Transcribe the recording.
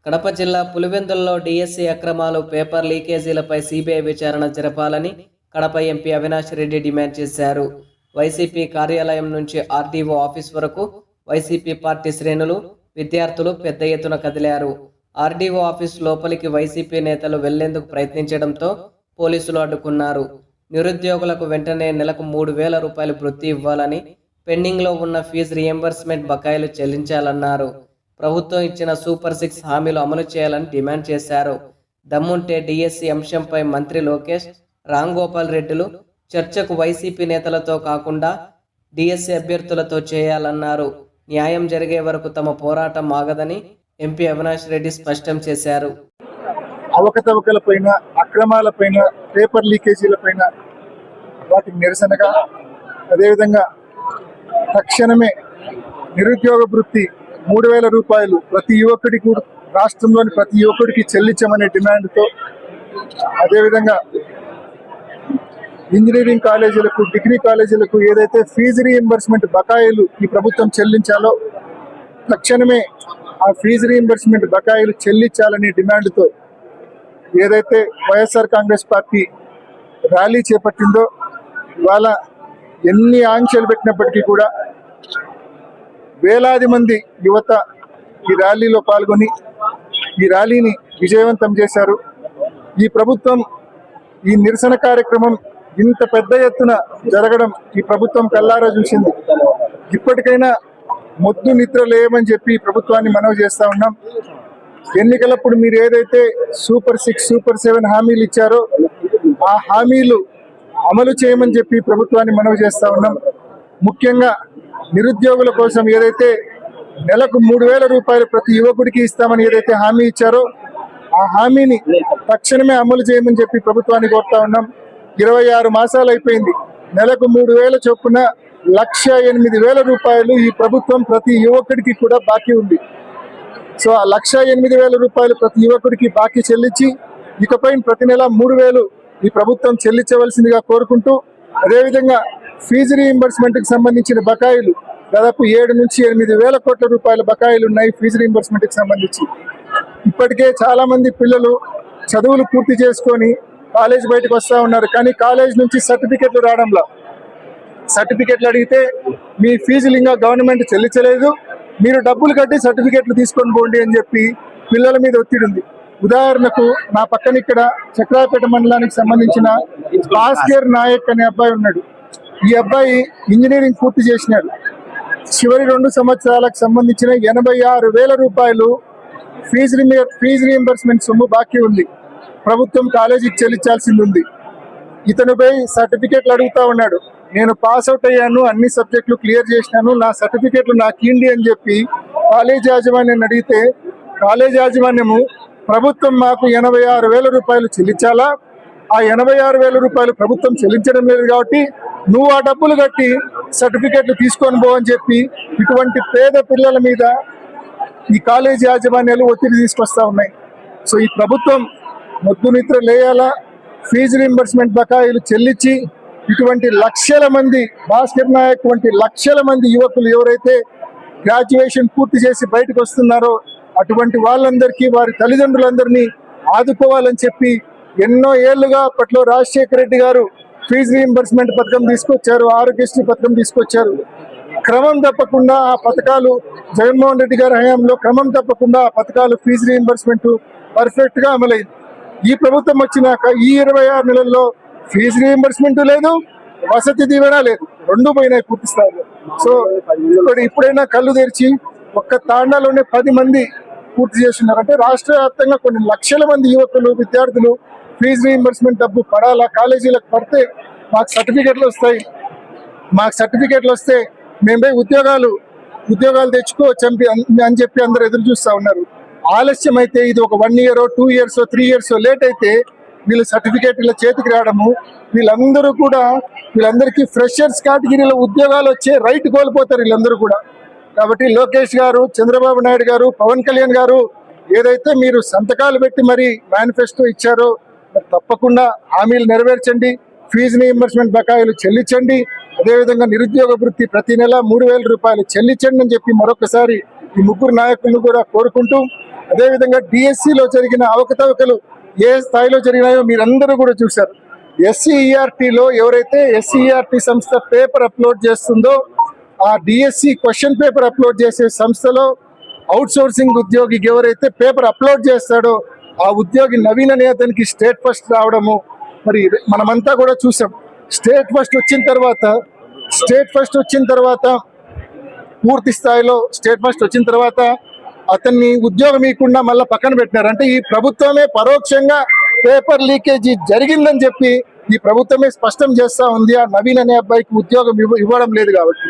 కడప జిల్లా పులివెందులలో డీఎస్సీ అక్రమాలు, paper లీకేజీలపై CBI విచారణ జరపాలని కడప ఎంపీ అవినాష్ రెడ్డి డిమాండ్ చేశారు. వైసీపీ కార్యాలయం నుంచి ఆర్డీఓ ఆఫీస్ వరకు వైసీపీ పార్టీ శ్రేణులు, విద్యార్థులు పెద్ద ఎత్తున కదిలారు. ఆర్డీఓ ఆఫీస్ లోపలికి వైసీపీ నేతలు వెళ్లేందుకు ప్రయత్నించడంతో పోలీసులు అడ్డుకున్నారు. నిరుద్యోగులకు వెంటనే నెలకు 3,000 రూపాయలు వృత్తి ఇవ్వాలని, పెండింగ్లో ఉన్న ఫీజు రియంబర్స్మెంట్ బకాయిలు చెల్లించాలన్నారు. ప్రభుత్వం ఇచ్చిన సూపర్ 6 హామీలు అమలు చేయాలని డిమాండ్ చేశారు. దమ్ముంటే డీఎస్సీ అంశంపై మంత్రి లోకేష్, రామ్ గోపాల్ రెడ్డిలు చర్చకు వైసీపీ నేతలతో కాకుండా డీఎస్సీ అభ్యర్థులతో చేయాలన్నారు. న్యాయం జరిగే వరకు తమ పోరాటం ఆగదని ఎంపీ అవినాష్ రెడ్డి స్పష్టం చేశారు. అవకతవకలపైన, అక్రమాలపైన, పేపర్ లీకేజీలపైన వాటికి నిరసనగా, అదేవిధంగా తక్షణమే నిరుద్యోగ వృత్తి 3,000 రూపాయలు ప్రతి యువకుడికి, రాష్ట్రంలోని ప్రతి యువకుడికి చెల్లించమనే డిమాండ్తో, అదేవిధంగా ఇంజనీరింగ్ కాలేజీలకు, డిగ్రీ కాలేజీలకు ఏదైతే ఫీజు రీయింబర్స్మెంట్ బకాయిలు ఈ ప్రభుత్వం చెల్లించాలో తక్షణమే ఆ ఫీజు రీయింబర్స్మెంట్ బకాయిలు చెల్లించాలనే డిమాండ్తో ఏదైతే వైఎస్ఆర్ కాంగ్రెస్ పార్టీ ర్యాలీ చేపట్టిందో, ఇవాళ ఎన్ని ఆంక్షలు పెట్టినప్పటికీ కూడా వేలాది మంది యువత ఈ ర్యాలీలో పాల్గొని ఈ ర్యాలీని విజయవంతం చేశారు. ఈ ప్రభుత్వం ఈ నిరసన కార్యక్రమం ఇంత పెద్ద ఎత్తున జరగడం ఈ ప్రభుత్వం కల్లారా చూసింది. ఇప్పటికైనా మొద్దు నిద్ర లేవని చెప్పి ప్రభుత్వాన్ని మనవి చేస్తా ఉన్నాం. ఎన్నికలప్పుడు మీరు ఏదైతే సూపర్ 6, సూపర్ 7 హామీలు ఇచ్చారో ఆ హామీలు అమలు చేయమని చెప్పి ప్రభుత్వాన్ని మనవి చేస్తా ఉన్నాం. ముఖ్యంగా నిరుద్యోగుల కోసం ఏదైతే నెలకు 3,000 రూపాయలు ప్రతి యువకుడికి ఇస్తామని ఏదైతే హామీ ఇచ్చారో ఆ హామీని తక్షణమే అమలు చేయమని చెప్పి ప్రభుత్వాన్ని కోరుతా ఉన్నాం. 26 మాసాలు అయిపోయింది. నెలకు 3,000 చొప్పున 1,08,000 రూపాయలు ఈ ప్రభుత్వం ప్రతి యువకుడికి కూడా బాకీ ఉంది. సో ఆ 1,08,000 రూపాయలు ప్రతి యువకుడికి బాకీ చెల్లించి ఇకపై ప్రతి నెల 3,000 ఈ ప్రభుత్వం చెల్లించవలసిందిగా కోరుకుంటూ, అదేవిధంగా ఫీజు రీయింబర్స్మెంట్కి సంబంధించిన బకాయిలు దాదాపు 7 నుంచి 8 వేల కోట్ల రూపాయల బకాయిలు ఉన్నాయి. ఫీజు రీయింబర్స్మెంట్కి సంబంధించి ఇప్పటికే చాలా మంది పిల్లలు చదువులు పూర్తి చేసుకొని కాలేజ్ బయటకు వస్తూ ఉన్నారు. కానీ కాలేజ్ నుంచి సర్టిఫికెట్లు రావడంలో, సర్టిఫికెట్లు అడిగితే మీ ఫీజులు ఇంకా గవర్నమెంట్ చెల్లించలేదు, మీరు డబ్బులు కట్టి సర్టిఫికెట్లు తీసుకొని పోండి అని చెప్పి పిల్లల మీద ఒత్తిడి ఉంది. ఉదాహరణకు నా పక్కన ఇక్కడ చక్రాపేట మండలానికి సంబంధించిన భాస్కర్ నాయక్ అనే అబ్బాయి ఉన్నాడు. ఈ అబ్బాయి ఇంజనీరింగ్ పూర్తి చేసినాడు. చివరి 2 సంవత్సరాలకు సంబంధించిన 86,000 రూపాయలు ఫీజు రీయింబర్స్మెంట్ సొమ్ము బాకీ ఉంది. ప్రభుత్వం కాలేజీకి చెల్లించాల్సింది ఉంది. ఇతనుపై సర్టిఫికెట్లు అడుగుతా ఉన్నాడు. నేను పాస్ అవుట్ అయ్యాను, అన్ని సబ్జెక్టులు క్లియర్ చేసినాను, నా సర్టిఫికెట్లు నాకు ఇవ్వండి అని చెప్పి కాలేజ్ యాజమాన్యాన్ని అడిగితే, కాలేజ్ యాజమాన్యము ప్రభుత్వం మాకు 86,000 రూపాయలు చెల్లించాలా, ఆ 86,000 రూపాయలు ప్రభుత్వం చెల్లించడం లేదు కాబట్టి నువ్వు ఆ డబ్బులు కట్టి సర్టిఫికెట్లు తీసుకొని పో అని చెప్పి ఇటువంటి పేద పిల్లల మీద ఈ కాలేజ్ యాజమాన్యాలు ఒత్తిడి తీసుకొస్తా ఉన్నాయి. సో ఈ ప్రభుత్వం మొద్దు నిద్ర లేయాలా, ఫీజు రీయింబర్స్మెంట్ బకాయిలు చెల్లించి ఇటువంటి లక్షల మంది, భాస్కర్ నాయక్ వంటి లక్షల మంది యువకులు ఎవరైతే గ్రాడ్యుయేషన్ పూర్తి చేసి బయటకు వస్తున్నారో అటువంటి వాళ్ళందరికీ, వారి తల్లిదండ్రులందరినీ ఆదుకోవాలని చెప్పి ఎన్నో ఏళ్లుగా అప్పట్లో రాజశేఖర రెడ్డి గారు ఫీజు రీయింబర్స్మెంట్ పథకం తీసుకొచ్చారు, ఆరోగ్యశ్రీ పథకం తీసుకొచ్చారు. క్రమం తప్పకుండా ఆ పథకాలు జగన్మోహన్ రెడ్డి గారి హయాంలో క్రమం తప్పకుండా ఆ పథకాలు ఫీజు రీయింబర్స్మెంట్ పర్ఫెక్ట్ గా అమలైంది. ఈ ప్రభుత్వం వచ్చినాక ఈ 26 నెలల్లో ఫీజు రీయింబర్స్మెంట్ లేదు, వసతి దీవెన లేదు, 2 పోయినాయి పూర్తి స్థాయిలో. సో ఇప్పుడైనా కళ్ళు తెరిచి ఒక్క తాండాలోనే 10 మంది పూర్తి చేస్తున్నారు. అంటే రాష్ట్ర వ్యాప్తంగా కొన్ని లక్షల మంది యువకులు, విద్యార్థులు ఫీజు రీయింబర్స్మెంట్ డబ్బు పడాలా, కాలేజీలకు పడితే మాకు సర్టిఫికెట్లు వస్తాయి, మాకు సర్టిఫికెట్లు వస్తే మేము ఉద్యోగాలు తెచ్చుకోవచ్చు అని చెప్పి అందరూ ఎదురు చూస్తూ ఉన్నారు. ఆలస్యం అయితే ఇది ఒక 1 year, 2 years, 3 years లేట్ అయితే వీళ్ళు సర్టిఫికేట్ల చేతికి రావడము, వీళ్ళందరికీ ఫ్రెషర్స్ కేటగిరీలో ఉద్యోగాలు వచ్చే రైట్ కోల్పోతారు వీళ్ళందరూ కూడా. కాబట్టి లోకేష్ గారు, చంద్రబాబు నాయుడు గారు, పవన్ కళ్యాణ్ గారు ఏదైతే మీరు సంతకాలు పెట్టి మరి మేనిఫెస్టో ఇచ్చారో తప్పకుండా హామీలు నెరవేర్చండి, ఫీజు రీయింబర్స్మెంట్ బకాయిలు చెల్లించండి, అదేవిధంగా నిరుద్యోగ వృత్తి ప్రతి నెల 3,000 రూపాయలు చెల్లించండి అని చెప్పి మరొకసారి ఈ 3 నాయకులను కూడా కోరుకుంటూ, అదేవిధంగా డిఎస్సిలో జరిగిన అవకతవకలు ఏ స్థాయిలో జరిగినాయో మీరందరూ కూడా చూశారు. ఎస్సీఈఆర్టీలో ఎవరైతే ఎస్సీఈఆర్టీ సంస్థ పేపర్ అప్లోడ్ చేస్తుందో ఆ డిఎస్సి క్వశ్చన్ పేపర్ అప్లోడ్ చేసే సంస్థలో అవుట్ సోర్సింగ్ ఉద్యోగికి ఎవరైతే పేపర్ అప్లోడ్ చేస్తాడో ఆ ఉద్యోగి నవీన్ అనే అతనికి స్టేట్ ఫస్ట్ రావడము మరి మనమంతా కూడా చూసాం. స్టేట్ ఫస్ట్ వచ్చిన తర్వాత పూర్తి స్థాయిలో స్టేట్ ఫస్ట్ వచ్చిన తర్వాత అతన్ని ఉద్యోగం ఇవ్వకుండా మళ్ళీ పక్కన పెట్టినారు. అంటే ఈ ప్రభుత్వమే పరోక్షంగా పేపర్ లీకేజీ జరిగిందని చెప్పి ఈ ప్రభుత్వమే స్పష్టం చేస్తా ఉంది. ఆ నవీన్ అనే అబ్బాయికి ఉద్యోగం ఇవ్వడం లేదు కాబట్టి